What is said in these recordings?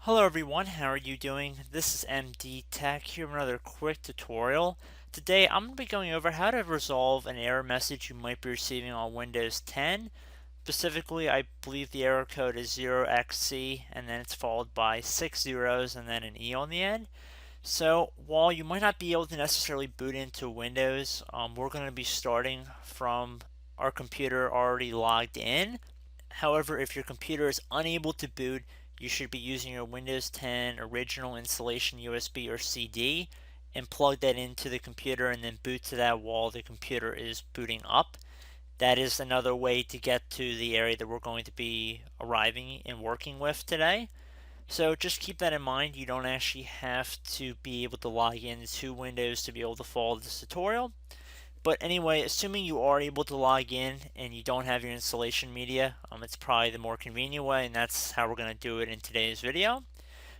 Hello everyone, how are you doing? This is MD Tech here with another quick tutorial. Today I'm going to be going over how to resolve an error message you might be receiving on Windows 10. Specifically, I believe the error code is 0xc and then it's followed by 6 zeros and then an E on the end. So while you might not be able to necessarily boot into Windows, we're going to be starting from our computer already logged in. However, if your computer is unable to boot, you should be using your Windows 10 original installation USB or CD and plug that into the computer and then boot to that while the computer is booting up. That is another way to get to the area that we're going to be arriving and working with today. So just keep that in mind. You don't actually have to be able to log into Windows to be able to follow this tutorial. But anyway, assuming you are able to log in and you don't have your installation media, it's probably the more convenient way, and that's how we're going to do it in today's video.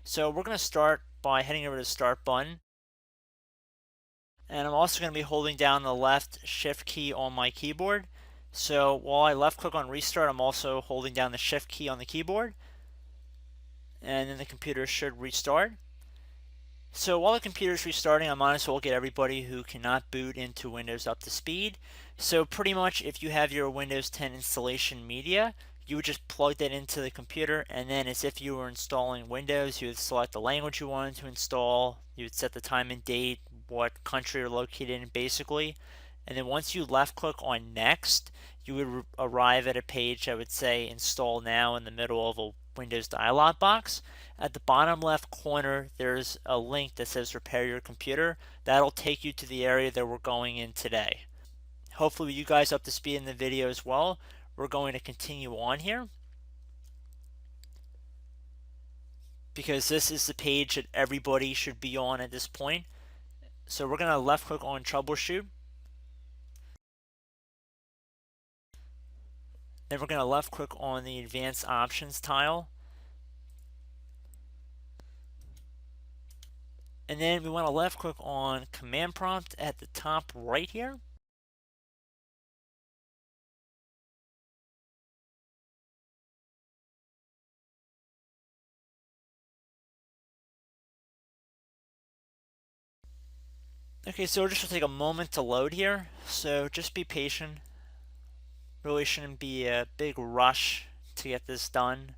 So we're going to start by heading over to the Start button. And I'm also going to be holding down the left Shift key on my keyboard. So while I left click on Restart, I'm also holding down the Shift key on the keyboard. And then the computer should restart. So while the computer is restarting, I might as well get everybody who cannot boot into Windows up to speed. So pretty much if you have your Windows 10 installation media, you would just plug that into the computer, and then as if you were installing Windows, you would select the language you wanted to install, you would set the time and date, what country you're located in basically, and then once you left click on Next, you would arrive at a page that would say Install Now in the middle of a Windows dialog box. At the bottom left corner, there's a link that says Repair Your Computer. That'll take you to the area that we're going in today. Hopefully you guys up to speed in the video as well. We're going to continue on here because this is the page that everybody should be on at this point. So we're going to left click on Troubleshoot. Then we're going to left click on the Advanced Options tile. And then we want to left click on Command Prompt at the top right here. Okay, so it just will take a moment to load here, so just be patient. Really shouldn't be a big rush to get this done.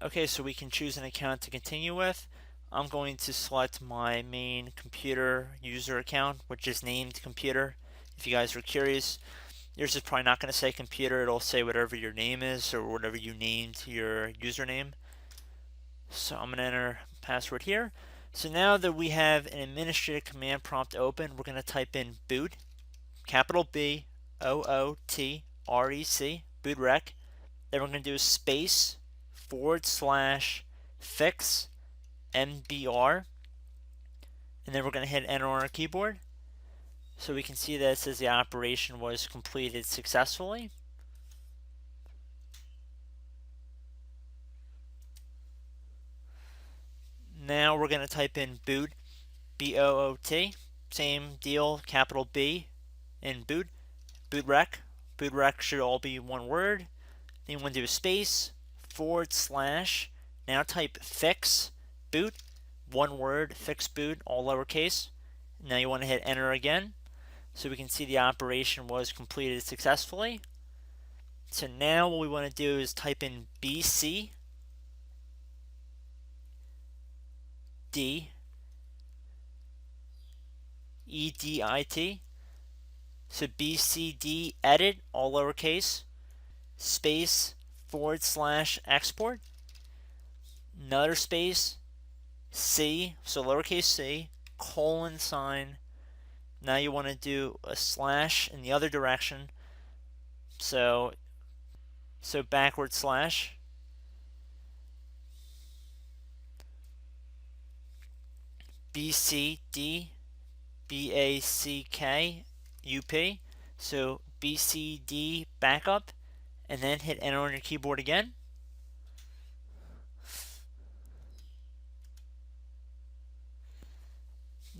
Okay, so we can choose an account to continue with. I'm going to select my main computer user account, which is named computer. If you guys were curious, yours is probably not going to say computer, it'll say whatever your name is or whatever you named your username. So I'm going to enter password here. So now that we have an administrative command prompt open, we're going to type in boot, capital B, OOTREC, boot rec. Then we're going to do a space / fix MBR. And then we're going to hit enter on our keyboard. So we can see that it says the operation was completed successfully. Now we're going to type in boot, BOOT, same deal, capital B in boot, boot rec. Boot rec should all be one word. Then you want to do a space /. Now type fix boot, one word, fix boot, all lowercase. Now you want to hit enter again. So we can see the operation was completed successfully. So now what we want to do is type in BC D EDIT. So BCD edit, all lowercase, space / export, another space, C, so lowercase c, :sign. Now you want to do a slash in the other direction. So backward slash. BCD BACK UP. So BCD backup, and then hit enter on your keyboard again.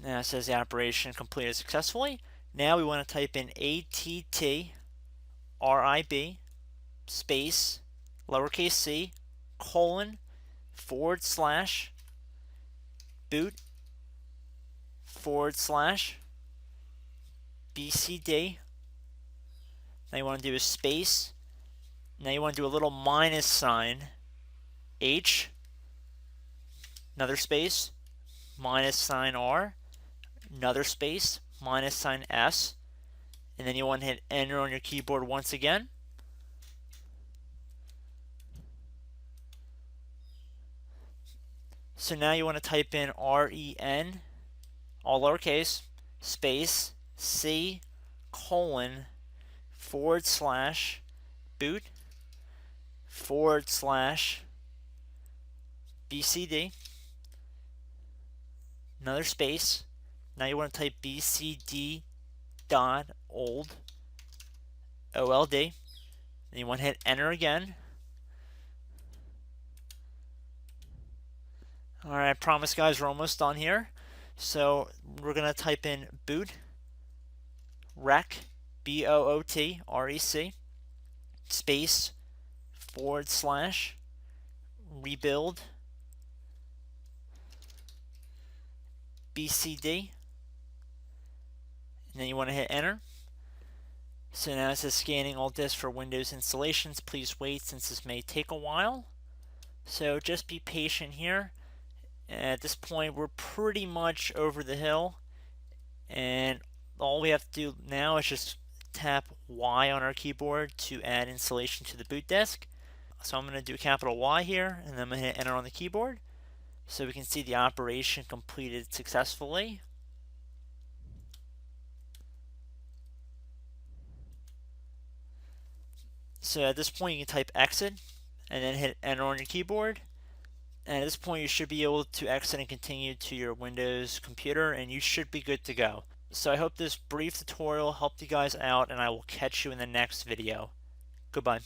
Now it says the operation completed successfully. Now we want to type in ATT RIB space lowercase c : boot /BCD. Now you want to do a space. Now you want to do a little minus sign, H, another space, minus sign R, another space, minus sign S, and then you want to hit enter on your keyboard once again. So now you want to type in REN, all lowercase, space, C, : boot /BCD, another space. Now you want to type BCD .old, OLD, and you want to hit enter again. Alright, I promise guys we're almost done here. So we're going to type in boot rec, BOOTREC, space / rebuild BCD, and then you want to hit enter. So now it says scanning all disks for Windows installations. Please wait since this may take a while. So just be patient here. At this point we're pretty much over the hill, and all we have to do now is just tap Y on our keyboard to add installation to the boot disk. So I'm going to do a capital Y here, and then I'm going to hit enter on the keyboard. So we can see the operation completed successfully. So at this point you can type exit and then hit enter on your keyboard. And at this point you should be able to exit and continue to your Windows computer, and you should be good to go. So I hope this brief tutorial helped you guys out, and I will catch you in the next video. Goodbye.